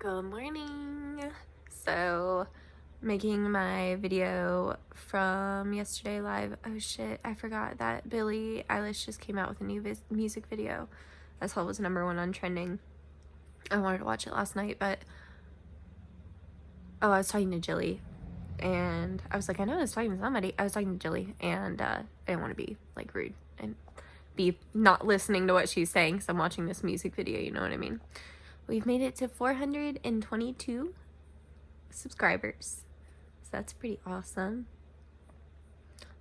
Good morning. So, making my video from yesterday live. Oh shit, I forgot that Billie Eilish just came out with a new music video. I saw it was #1 on trending. I wanted to watch it last night, but I was talking to Jilly, and I was like, I know I was talking to somebody. I was talking to Jilly, and I didn't want to be like rude and be not listening to what she's saying, because I'm watching this music video, you know what I mean? We've made it to 422 subscribers, so that's pretty awesome.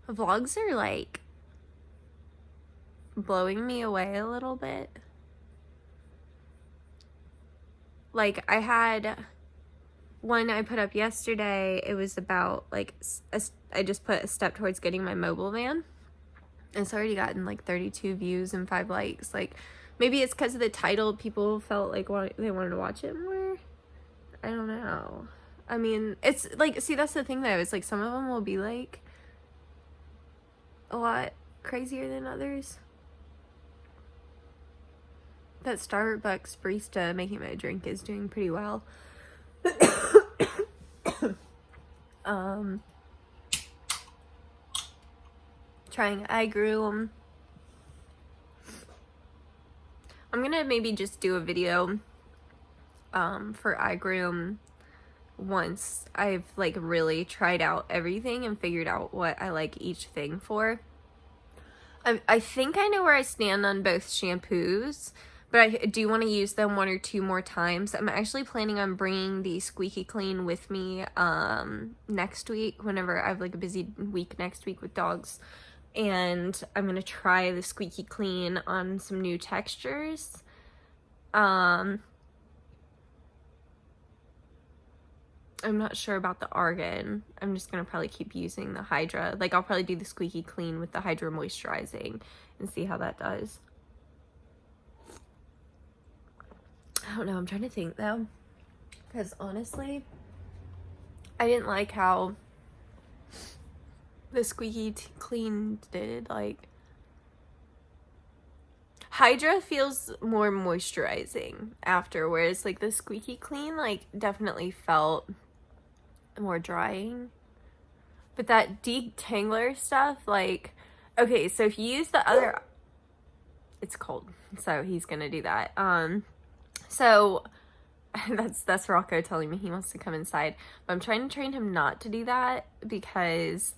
Vlogs are like blowing me away a little bit. Like, I had one I put up yesterday. It was about like I just put a step towards getting my mobile van, and it's already gotten like 32 views and 5 likes. Like, maybe it's because of the title. People felt like they wanted to watch it more. I don't know. I mean, it's like, see, that's the thing though. It's like some of them will be like a lot crazier than others. That Starbucks barista making my drink is doing pretty well. Trying iGroom. I'm gonna maybe just do a video for iGroom once I've like really tried out everything and figured out what I like each thing for. I think I know where I stand on both shampoos, but I do want to use them 1 or 2 more times. I'm actually planning on bringing the Squeaky Clean with me next week, whenever I have like a busy week next week with dogs. And I'm going to try the Squeaky Clean on some new textures. I'm not sure about the argan. I'm just going to probably keep using the Hydra. Like, I'll probably do the Squeaky Clean with the Hydra moisturizing and see how that does. I don't know. I'm trying to think, though. Because, honestly, I didn't like how the Squeaky Clean did. Like, Hydra feels more moisturizing after, whereas, like, the Squeaky Clean, like, definitely felt more drying. But that detangler stuff, like, okay, so if you use the other, it's cold, so he's gonna do that. So that's Rocco telling me he wants to come inside, but I'm trying to train him not to do that, because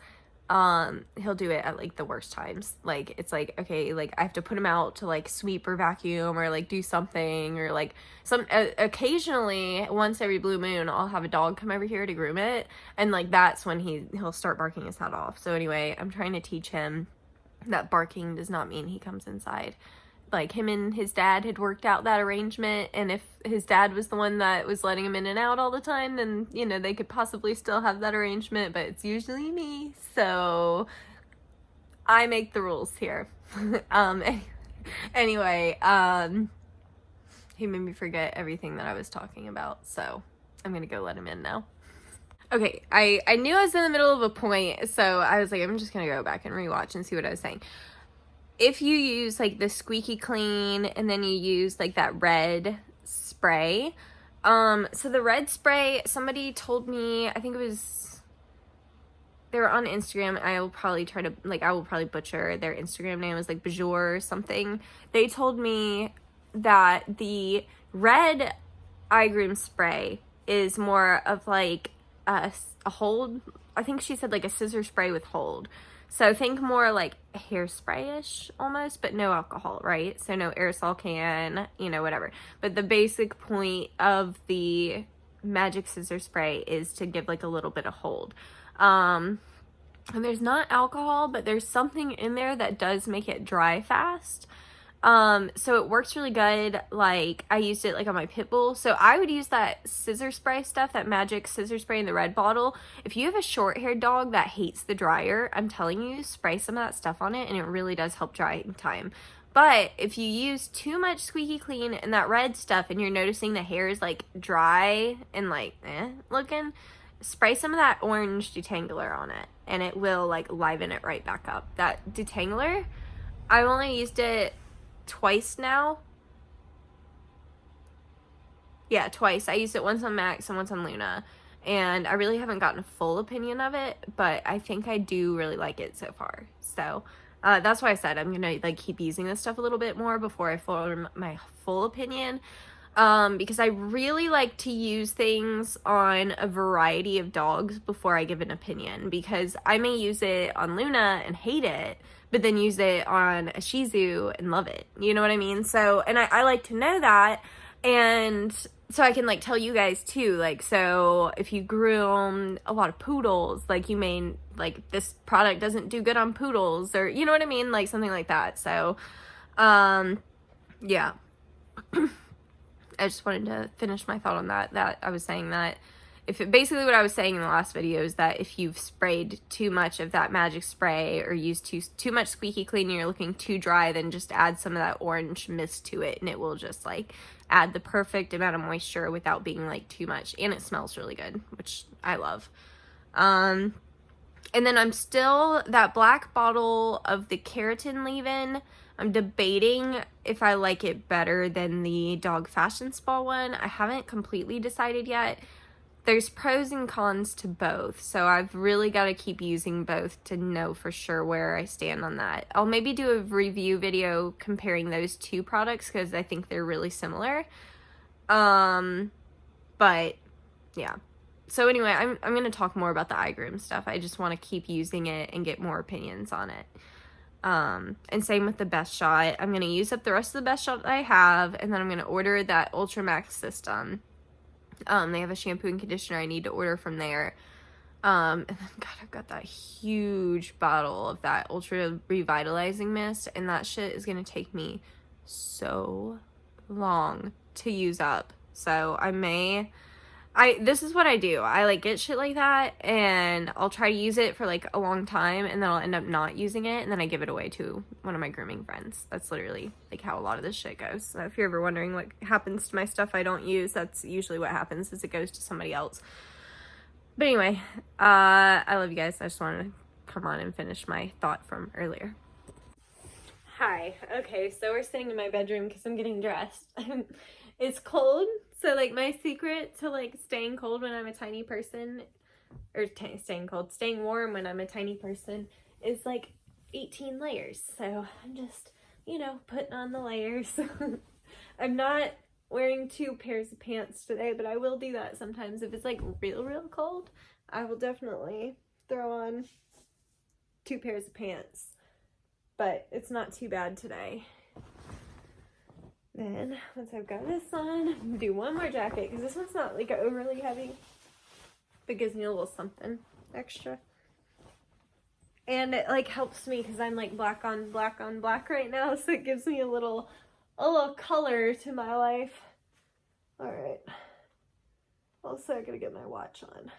he'll do it at like the worst times. Like, it's like, okay, like I have to put him out to like sweep or vacuum or like do something, or like occasionally once every blue moon I'll have a dog come over here to groom it, and like that's when he'll start barking his head off. So anyway, I'm trying to teach him that barking does not mean he comes inside. Like, him and his dad had worked out that arrangement, and if his dad was the one that was letting him in and out all the time, then, you know, they could possibly still have that arrangement, but it's usually me, so I make the rules here. Anyway, he made me forget everything that I was talking about, so I'm gonna go let him in now. Okay, I knew I was in the middle of a point, so I was like, I'm just gonna go back and rewatch and see what I was saying. If you use like the Squeaky Clean and then you use like that red spray, so the red spray, somebody told me, I think it was, they were on Instagram. I will probably butcher their Instagram name. It was like Bajor or something. They told me that the red iGroom spray is more of like a hold. I think she said like a scissor spray with hold. So think more like hairspray-ish almost, but no alcohol, right? So no aerosol can, you know, whatever. But the basic point of the magic scissor spray is to give like a little bit of hold. And there's not alcohol, but there's something in there that does make it dry fast. So it works really good. Like, I used it like on my pit bull. So I would use that scissor spray stuff, that magic scissor spray in the red bottle. If you have a short-haired dog that hates the dryer, I'm telling you, spray some of that stuff on it, and it really does help drying time. But if you use too much Squeaky Clean and that red stuff, and you're noticing the hair is like dry and like looking, spray some of that orange detangler on it, and it will like liven it right back up. That detangler, I've only used it twice now, Yeah, twice. I used it once on Max and once on Luna. And I really haven't gotten a full opinion of it, but I think I do really like it so far. So that's why I said I'm gonna like keep using this stuff a little bit more before I form my full opinion. Because I really like to use things on a variety of dogs before I give an opinion, because I may use it on Luna and hate it, but then use it on a Shih Tzu and love it. You know what I mean? So, and I like to know that, and so I can like tell you guys too, like, so if you groom a lot of poodles, like you may, like, this product doesn't do good on poodles, or you know what I mean? Like something like that. So, yeah. I just wanted to finish my thought on that I was saying that basically what I was saying in the last video is that if you've sprayed too much of that magic spray or used too much squeaky clean and you're looking too dry, then just add some of that orange mist to it and it will just like add the perfect amount of moisture without being like too much, and it smells really good, which I love. And then I'm still, that black bottle of the keratin leave-in, I'm debating if I like it better than the Dog Fashion Spa one. I haven't completely decided yet. There's pros and cons to both, so I've really got to keep using both to know for sure where I stand on that. I'll maybe do a review video comparing those two products because I think they're really similar. But yeah. So anyway, I'm going to talk more about the iGroom stuff. I just want to keep using it and get more opinions on it. And same with the Best Shot. I'm going to use up the rest of the Best Shot that I have, and then I'm going to order that Ultra Max system. They have a shampoo and conditioner I need to order from there. And then, God, I've got that huge bottle of that Ultra Revitalizing Mist, and that shit is going to take me so long to use up. So this is what I do. I like get shit like that and I'll try to use it for like a long time and then I'll end up not using it and then I give it away to one of my grooming friends. That's literally like how a lot of this shit goes. So if you're ever wondering what happens to my stuff I don't use, that's usually what happens, is it goes to somebody else. But anyway, I love you guys. I just wanted to come on and finish my thought from earlier. Hi. Okay, so we're sitting in my bedroom because I'm getting dressed. It's cold, so like my secret to like staying cold when I'm a tiny person, or staying warm when I'm a tiny person, is like 18 layers. So I'm just, putting on the layers. I'm not wearing 2 pairs of pants today, but I will do that sometimes. If it's like real cold, I will definitely throw on 2 pairs of pants. But it's not too bad today. Then, once I've got this on, do one more jacket, because this one's not, like, overly heavy. But gives me a little something extra. And it, like, helps me, because I'm, like, black on black right now, so it gives me a little color to my life. Alright. Also, I gotta get my watch on.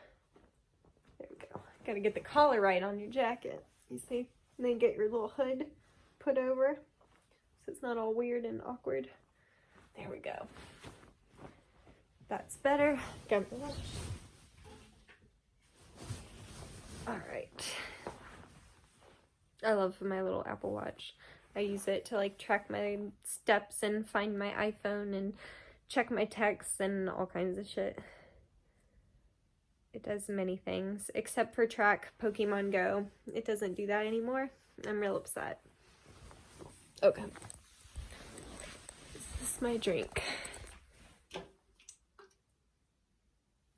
There we go. Gotta get the collar right on your jacket. You see? And then get your little hood put over, so it's not all weird and awkward. There we go. That's better. Got my watch. Alright. I love my little Apple Watch. I use it to like track my steps and find my iPhone and check my texts and all kinds of shit. It does many things, except for track Pokemon Go. It doesn't do that anymore. I'm real upset. Okay. This is my drink.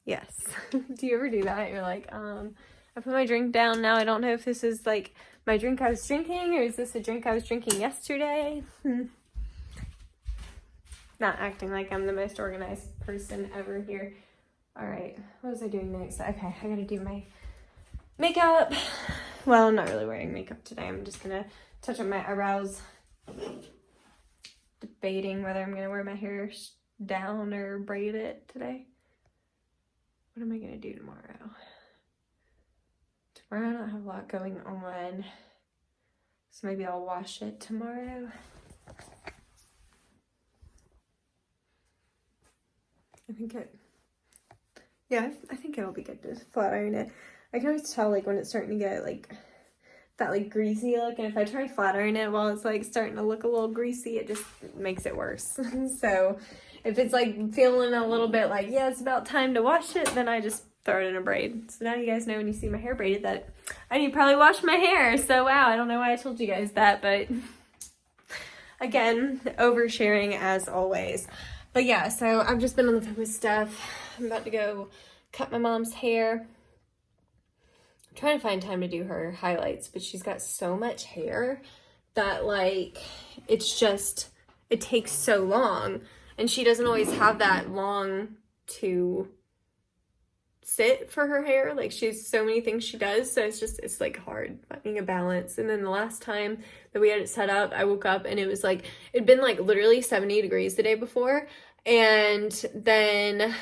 Yes. Do you ever do that? You're like, I put my drink down now. I don't know if this is like my drink I was drinking, or is this a drink I was drinking yesterday? Not acting like I'm the most organized person ever here. Alright, what was I doing next? Okay, I gotta do my makeup. Well, I'm not really wearing makeup today. I'm just gonna touch up my eyebrows. Debating whether I'm gonna wear my hair down or braid it today. What am I gonna do tomorrow? Tomorrow I don't have a lot going on. So maybe I'll wash it tomorrow. I think it'll be good to flat iron it. I can always tell like when it's starting to get like that like greasy look, and if I try flattering it while it's like starting to look a little greasy, it just makes it worse. So if it's like feeling a little bit like, yeah, it's about time to wash it, then I just throw it in a braid. So now you guys know when you see my hair braided that I need to probably wash my hair. So wow, I don't know why I told you guys that, but again, oversharing as always. But yeah, so I've just been on the phone with stuff. I'm about to go cut my mom's hair. I'm trying to find time to do her highlights, but she's got so much hair that like, it's just, it takes so long. And she doesn't always have that long to sit for her hair. Like she has so many things she does. So it's like hard finding a balance. And then the last time that we had it set up, I woke up and it was like, it'd been like literally 70 degrees the day before. And then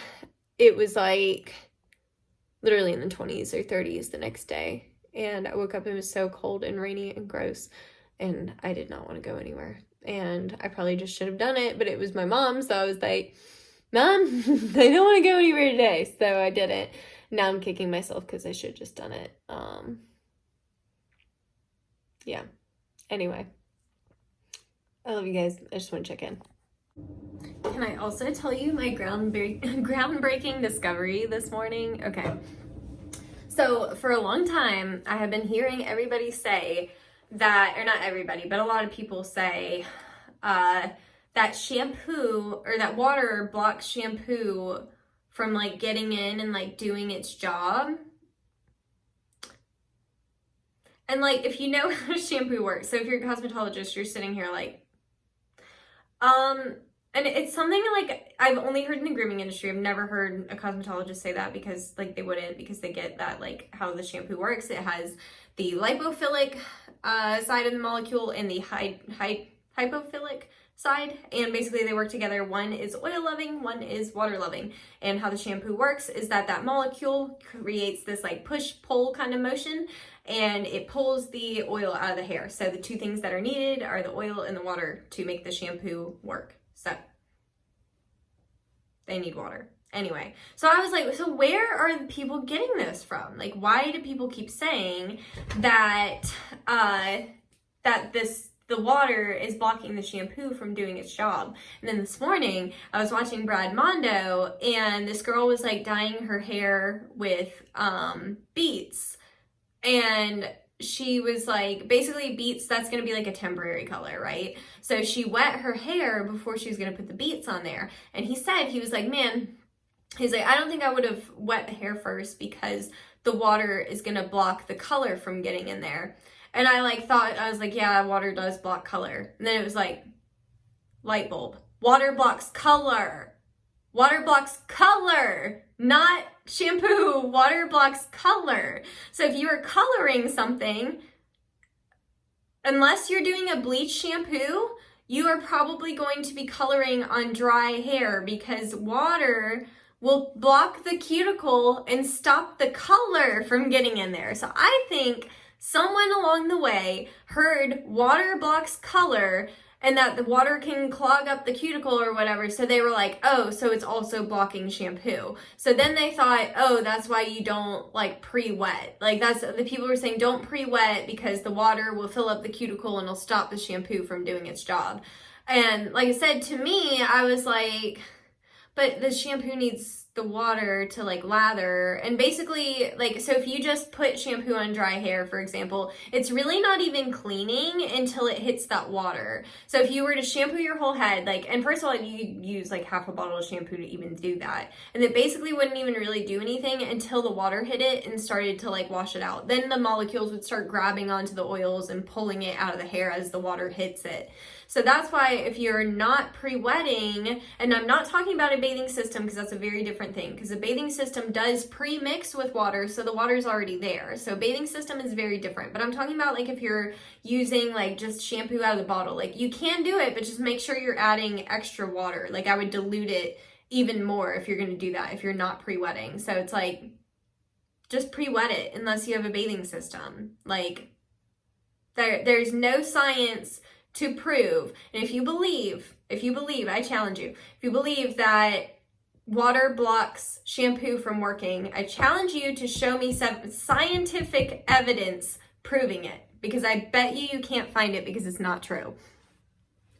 it was like literally in the 20s or 30s the next day. And I woke up and it was so cold and rainy and gross. And I did not want to go anywhere. And I probably just should have done it, but it was my mom. So I was like, Mom, I don't want to go anywhere today. So I didn't. Now I'm kicking myself because I should have just done it. Yeah. Anyway, I love you guys. I just want to check in. Can I also tell you my groundbreaking discovery this morning? Okay. So for a long time, I have been hearing everybody say that, or not everybody, but a lot of people say that shampoo or that water blocks shampoo from like getting in and like doing its job. And like, if you know how shampoo works, so if you're a cosmetologist, you're sitting here like, and it's something like I've only heard in the grooming industry. I've never heard a cosmetologist say that because like they wouldn't, because they get that like how the shampoo works. It has the lipophilic side of the molecule and the hypophilic side, and basically they work together. One is oil loving, one is water loving. And how the shampoo works is that molecule creates this like push pull kind of motion, and it pulls the oil out of the hair. So the two things that are needed are the oil and the water to make the shampoo work. So they need water. Anyway, so I was like, so where are the people getting this from? Like, why do people keep saying that the water is blocking the shampoo from doing its job? And then this morning, I was watching Brad Mondo, and this girl was like dyeing her hair with beets. And she was like, basically beets, that's going to be like a temporary color, right? So she wet her hair before she was going to put the beets on there. And he said, he was like, man, he's like, I don't think I would have wet the hair first because the water is going to block the color from getting in there. And I like thought, I was like, yeah, water does block color. And then it was like, light bulb. Water blocks color. Water blocks color, not shampoo. Water blocks color. So if you are coloring something, unless you're doing a bleach shampoo, you are probably going to be coloring on dry hair because water will block the cuticle and stop the color from getting in there. So I think someone along the way heard water blocks color and that the water can clog up the cuticle or whatever. So they were like, oh, so it's also blocking shampoo. So then they thought, oh, that's why you don't like pre-wet. Like that's, the people were saying don't pre-wet because the water will fill up the cuticle and it'll stop the shampoo from doing its job. And like I said, to me, I was like, but the shampoo needs the water to like lather. And basically like, so if you just put shampoo on dry hair, for example, it's really not even cleaning until it hits that water. So if you were to shampoo your whole head, like, and first of all, you use like half a bottle of shampoo to even do that. And it basically wouldn't even really do anything until the water hit it and started to like wash it out. Then the molecules would start grabbing onto the oils and pulling it out of the hair as the water hits it. So that's why if you're not pre-wetting, and I'm not talking about a bathing system because that's a very different thing, because a bathing system does pre-mix with water, so the water's already there. So bathing system is very different. But I'm talking about like if you're using like just shampoo out of the bottle, like you can do it, but just make sure you're adding extra water. Like I would dilute it even more if you're going to do that, if you're not pre-wetting. So it's like, just pre-wet it unless you have a bathing system. Like there's no science to prove. And if you believe, I challenge you, if you believe that water blocks shampoo from working, I challenge you to show me some scientific evidence proving it, because I bet you can't find it because it's not true.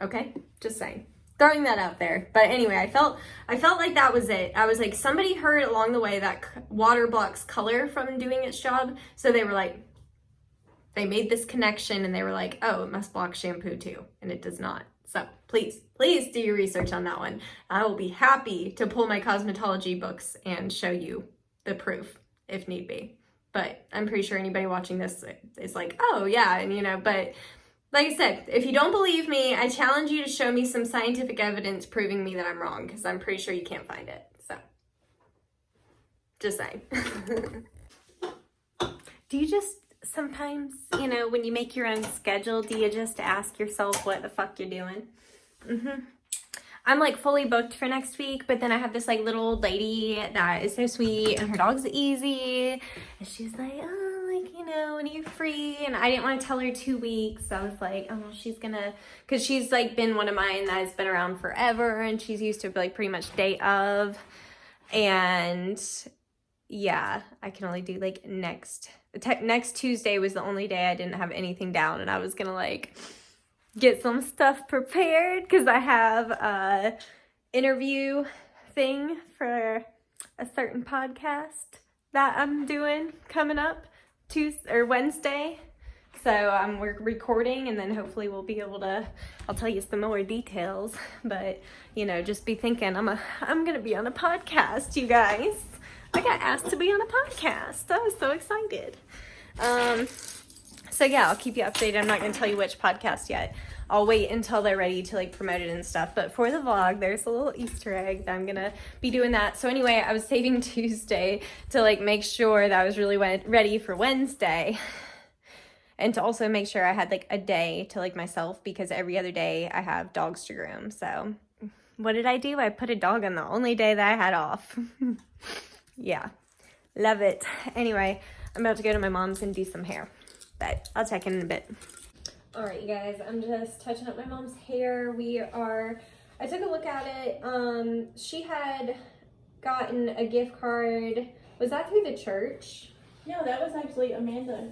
Okay? Just saying. Throwing that out there. But anyway, I felt like that was it. I was like, somebody heard along the way that water blocks color from doing its job. So they were like, they made this connection and they were like, oh, it must block shampoo too. And it does not. So please do your research on that one. I will be happy to pull my cosmetology books and show you the proof if need be. But I'm pretty sure anybody watching this is like, oh yeah, and but like I said, if you don't believe me, I challenge you to show me some scientific evidence proving me that I'm wrong, because I'm pretty sure you can't find it. So, just saying. Do you just sometimes, when you make your own schedule, do you just ask yourself what the fuck you're doing? I'm like fully booked for next week, but then I have this like little old lady that is so sweet, and her dog's Easy, and she's like, oh, when are you free? And I didn't want to tell her 2 weeks. I was like, oh, she's gonna, because she's like been one of mine that has been around forever, and she's used to like pretty much day of, and yeah, I can only do like next Tuesday was the only day I didn't have anything down, and I was gonna like get some stuff prepared because I have a interview thing for a certain podcast that I'm doing coming up Wednesday. So we're recording, and then hopefully we'll be able to, I'll tell you some more details, but just be thinking I'm gonna be on a podcast, you guys. I got asked to be on a podcast. I was so excited. So yeah, I'll keep you updated. I'm not gonna tell you which podcast yet. I'll wait until they're ready to like promote it and stuff. But for the vlog, there's a little Easter egg that I'm gonna be doing that. So anyway, I was saving Tuesday to like make sure that I was really ready for Wednesday. And to also make sure I had like a day to like myself, because every other day I have dogs to groom. So what did I do? I put a dog on the only day that I had off. Yeah, love it. Anyway, I'm about to go to my mom's and do some hair, but I'll check in a bit. All right, you guys, I'm just touching up my mom's hair. I took a look at it. She had gotten a gift card. Was that through the church? No, that was actually Amanda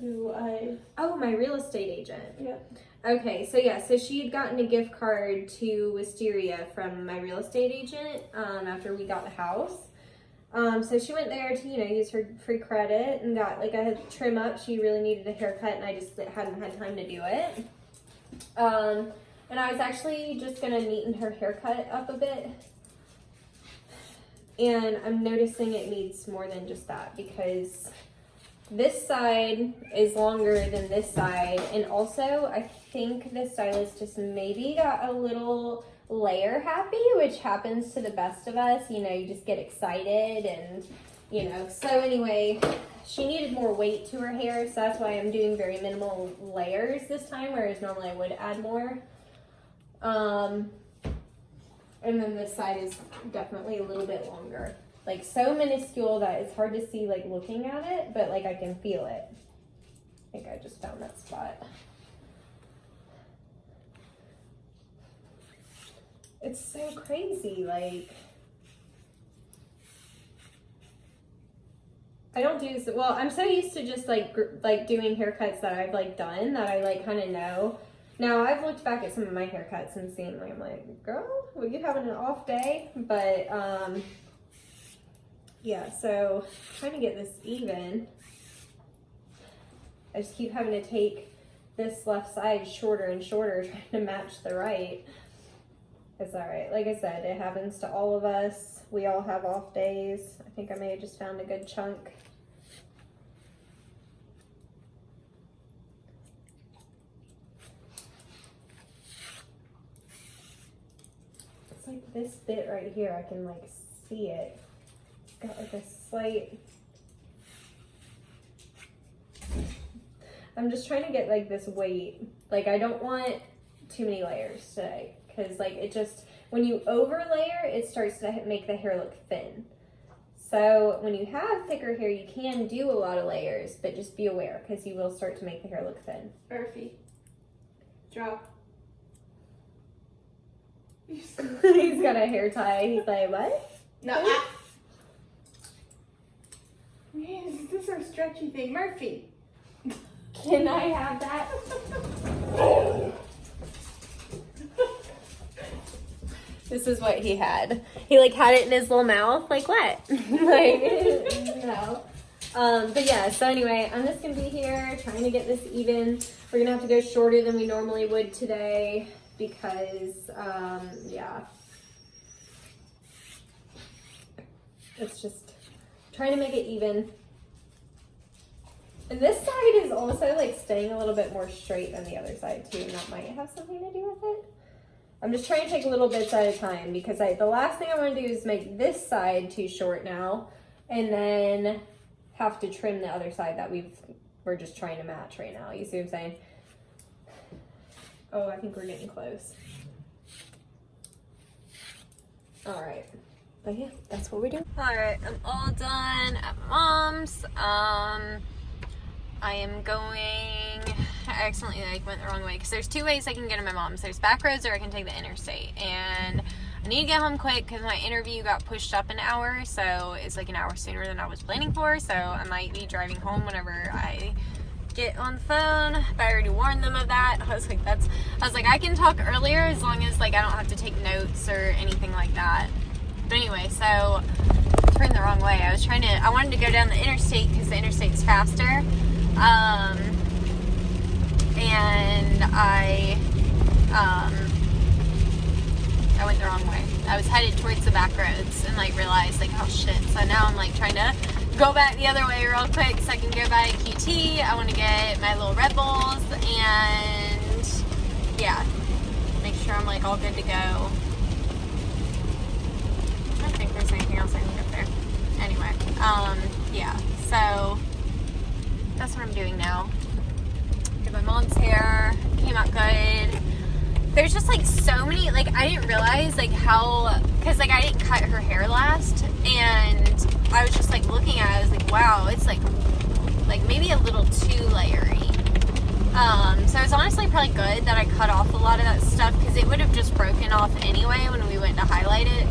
Oh, my real estate agent. Yep. Okay, so she had gotten a gift card to Wisteria from my real estate agent after we got the house. So she went there to, use her free credit and got like a trim up. She really needed a haircut, and I just hadn't had time to do it. And I was actually just going to neaten her haircut up a bit. And I'm noticing it needs more than just that, because this side is longer than this side. And also, I think the stylist just maybe got a little layer happy, which happens to the best of us. You just get excited and, So anyway, she needed more weight to her hair, so that's why I'm doing very minimal layers this time, whereas normally I would add more. And then this side is definitely a little bit longer. Like, so minuscule that it's hard to see, like, looking at it, but, like, I can feel it. I think I just found that spot. It's so crazy, like, I don't do this, well, I'm so used to just, like doing haircuts that I've, like, done, that I, like, kind of know. Now, I've looked back at some of my haircuts and seen, like, I'm like, girl, were you having an off day? But, yeah, so, trying to get this even. I just keep having to take this left side shorter and shorter, trying to match the right. It's alright. Like I said, it happens to all of us. We all have off days. I think I may have just found a good chunk. It's like this bit right here, I can like see it. It's got like a slight... I'm just trying to get like this weight. Like, I don't want too many layers today, because like it just, when you overlayer, it starts to make the hair look thin. So when you have thicker hair, you can do a lot of layers, but just be aware, because you will start to make the hair look thin. Murphy, drop. He's got a hair tie. He's like, what? No. Man, this is our stretchy thing. Murphy. Can I have that? This is what he had. He like had it in his little mouth, like what? Like no. But yeah, so anyway, I'm just gonna be here trying to get this even. We're gonna have to go shorter than we normally would today because yeah. It's just trying to make it even. And this side is also like staying a little bit more straight than the other side too, and that might have something to do with it. I'm just trying to take little bits at a time because the last thing I want to do is make this side too short now and then have to trim the other side that we're just trying to match right now. You see what I'm saying? Oh, I think we're getting close. All right. But yeah, that's what we're doing. All right, I'm all done at Mom's. I am going, I accidentally like went the wrong way because there's two ways I can get to my mom's. There's back roads or I can take the interstate. And I need to get home quick because my interview got pushed up an hour. So it's like an hour sooner than I was planning for. So I might be driving home whenever I get on the phone. But I already warned them of that. I was like, I can talk earlier as long as like I don't have to take notes or anything like that. But anyway, so turned the wrong way. I wanted to go down the interstate because the interstate's faster. And I went the wrong way. I was headed towards the back roads and like realized like, oh shit. So now I'm like trying to go back the other way real quick so I can go by QT. I want to get my little Red Bulls and yeah, make sure I'm like all good to go. I don't think there's anything else I need up there. Anyway, yeah, so that's what I'm doing now. Did my mom's hair, came out good. There's just like so many, like I didn't realize like how, cause like I didn't cut her hair last and I was just like looking at it, I was like, wow, it's like maybe a little too layery. So it was honestly probably good that I cut off a lot of that stuff because it would have just broken off anyway when we went to highlight it.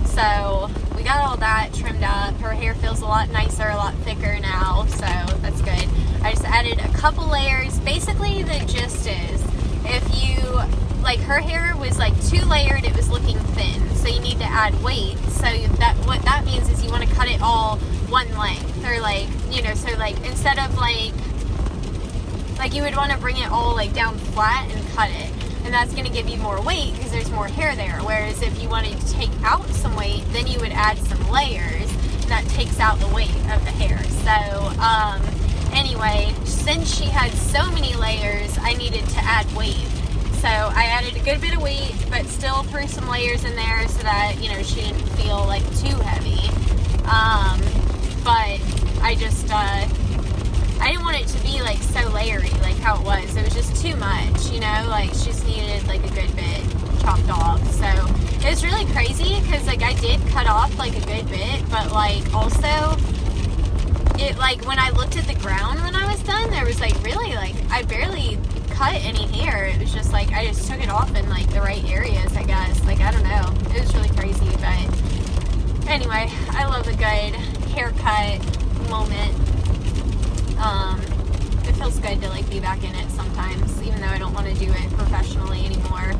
So we got all that trimmed up. Her hair feels a lot nicer, a lot thicker now, so that's good. I just added a couple layers. Basically, the gist is, if you, like her hair was like too layered, it was looking thin, so you need to add weight. So what that means is you want to cut it all one length, or like, you know, so like instead of like you would want to bring it all like down flat and cut it. And that's going to give you more weight because there's more hair there. Whereas if you wanted to take out some weight, then you would add some layers. And that takes out the weight of the hair. So, anyway, since she had so many layers, I needed to add weight. So I added a good bit of weight, but still threw some layers in there so that, you know, she didn't feel like too heavy. But I just, I didn't want it to be like so layery like how it was. It was just too much, you know, like she just needed like a good bit chopped off. So it was really crazy because like I did cut off like a good bit, but like also it like when I looked at the ground when I was done, there was like really like I barely cut any hair. It was just like I just took it off in like the right areas, I guess. Like I don't know. It was really crazy, but anyway, I love a good haircut moment. It feels good to like be back in it sometimes, even though I don't want to do it professionally anymore.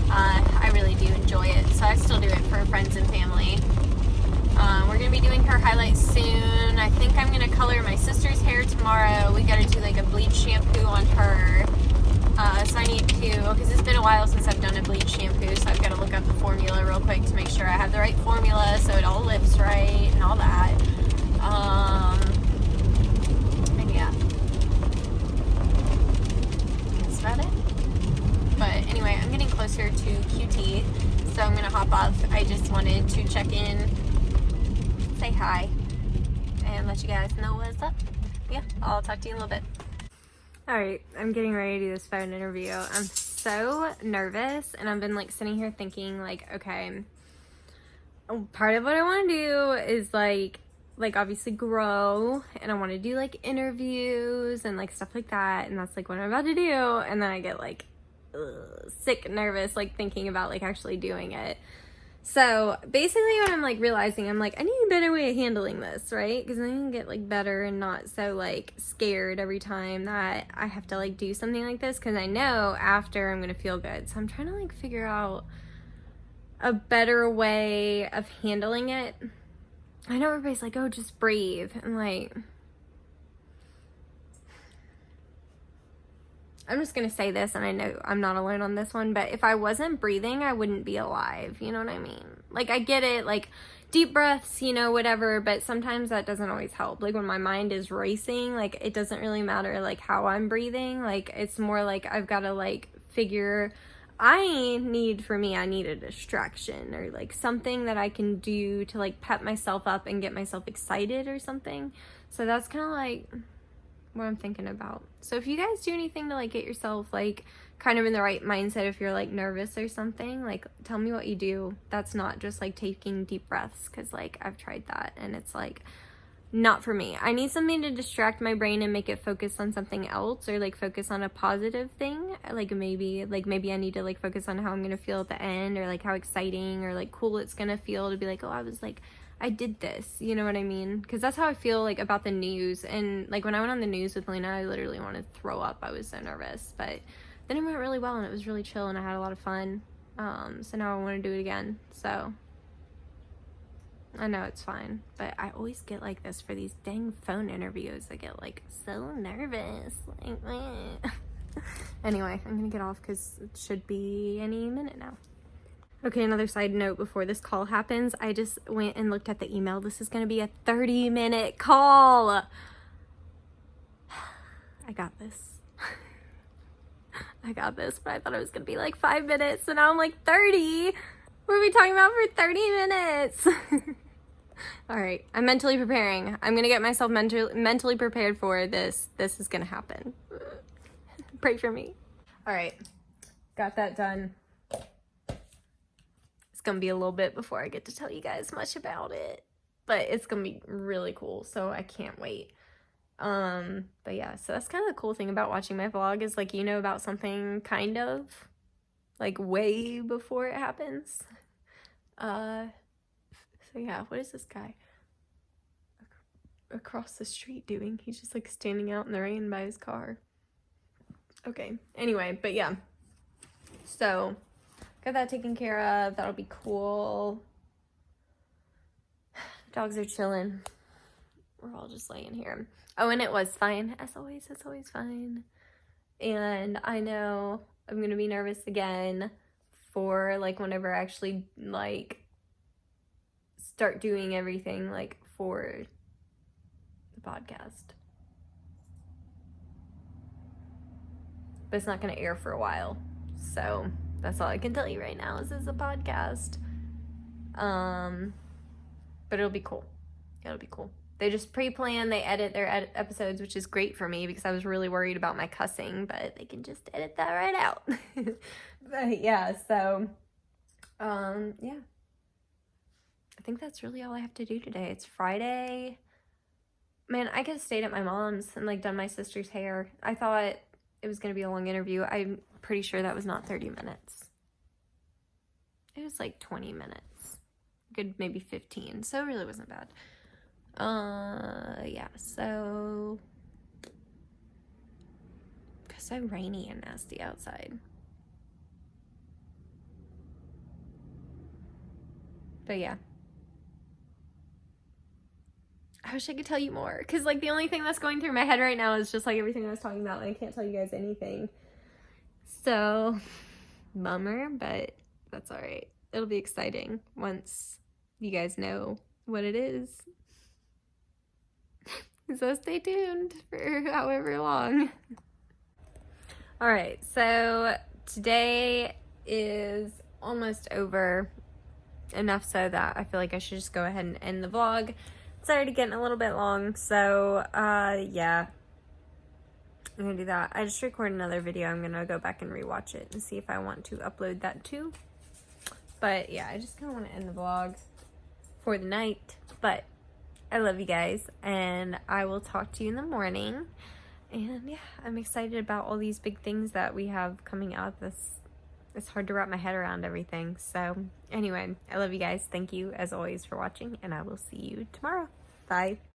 I really do enjoy it, so I still do it for friends and family. We're gonna be doing her highlights soon. I think I'm gonna color my sister's hair tomorrow. We gotta do like a bleach shampoo on her. So I need to, because it's been a while since I've done a bleach shampoo, so I've got to look up the formula real quick to make sure I have the right formula so it all lifts right and all that. And yeah. That's about it. But anyway, I'm getting closer to QT, so I'm going to hop off. I just wanted to check in, say hi, and let you guys know what's up. Yeah, I'll talk to you in a little bit. Alright, I'm getting ready to do this phone interview. I'm so nervous, and I've been like sitting here thinking like, okay, part of what I want to do is like obviously grow, and I want to do like interviews and like stuff like that, and that's like what I'm about to do, and then I get like sick nervous like thinking about like actually doing it. So basically what I'm like realizing, I'm like, I need a better way of handling this, right? Because I can get like better and not so like scared every time that I have to like do something like this, because I know after I'm gonna feel good. So I'm trying to like figure out a better way of handling it. I know everybody's like, oh, just breathe. And like, I'm just gonna say this, and I know I'm not alone on this one, but if I wasn't breathing, I wouldn't be alive. You know what I mean? Like, I get it, like, deep breaths, you know, whatever, but sometimes that doesn't always help. Like, when my mind is racing, like, it doesn't really matter, like, how I'm breathing. Like, it's more like I've got to, like, figure, I need a distraction or, like, something that I can do to, like, pep myself up and get myself excited or something. So that's kind of, like, what I'm thinking about. So if you guys do anything to like get yourself like kind of in the right mindset, if you're like nervous or something, like tell me what you do. That's not just like taking deep breaths, because like I've tried that and it's like not for me. I need something to distract my brain and make it focus on something else, or like focus on a positive thing. Like maybe I need to like focus on how I'm gonna feel at the end, or like how exciting or like cool it's gonna feel to be like, oh, I did this, you know what I mean? Because that's how I feel like about the news. And like when I went on the news with Lena, I literally wanted to throw up. I was so nervous, but then it went really well and it was really chill and I had a lot of fun. So now I want to do it again. So I know it's fine, but I always get like this for these dang phone interviews. I get like so nervous, like anyway, I'm gonna get off because it should be any minute now. Okay, another side note before this call happens. I just went and looked at the email. This is going to be a 30-minute call. I got this. I got this, but I thought it was going to be like 5 minutes, and now I'm like 30. What are we talking about for 30 minutes? All right, I'm mentally preparing. I'm going to get myself mentally prepared for this. This is going to happen. Pray for me. All right, got that done. Gonna be a little bit before I get to tell you guys much about it, but it's gonna be really cool, so I can't wait. But yeah, so that's kind of the cool thing about watching my vlog, is like, you know about something kind of like way before it happens. So yeah, what is this guy across the street doing? He's just like standing out in the rain by his car. Okay, anyway, but yeah, so got that taken care of. That'll be cool. Dogs are chilling. We're all just laying here. Oh, and it was fine. As always, it's always fine. And I know I'm going to be nervous again for like whenever I actually like start doing everything like for the podcast. But it's not going to air for a while. So that's all I can tell you right now, is this is a podcast. But it'll be cool. It'll be cool. They just pre-plan, they edit their episodes, which is great for me because I was really worried about my cussing, but they can just edit that right out. But yeah, so, yeah. I think that's really all I have to do today. It's Friday. Man, I could have stayed at my mom's and like done my sister's hair. I thought it was going to be a long interview. I'm pretty sure that was not 30 minutes. It was like 20 minutes. Good, maybe 15. So it really wasn't bad. Yeah, so it's so rainy and nasty outside. But yeah. I wish I could tell you more, because like the only thing that's going through my head right now is just like everything I was talking about, and I can't tell you guys anything. So, bummer, but that's all right. It'll be exciting once you guys know what it is. So stay tuned for however long. All right, so today is almost over, enough so that I feel like I should just go ahead and end the vlog. It's already getting a little bit long, so yeah, I'm gonna do that. I just recorded another video. I'm gonna go back and rewatch it and see if I want to upload that too. But yeah, I just kind of want to end the vlog for the night. But I love you guys, and I will talk to you in the morning. And yeah, I'm excited about all these big things that we have coming up. This it's hard to wrap my head around everything. So anyway, I love you guys. Thank you as always for watching, and I will see you tomorrow. Bye.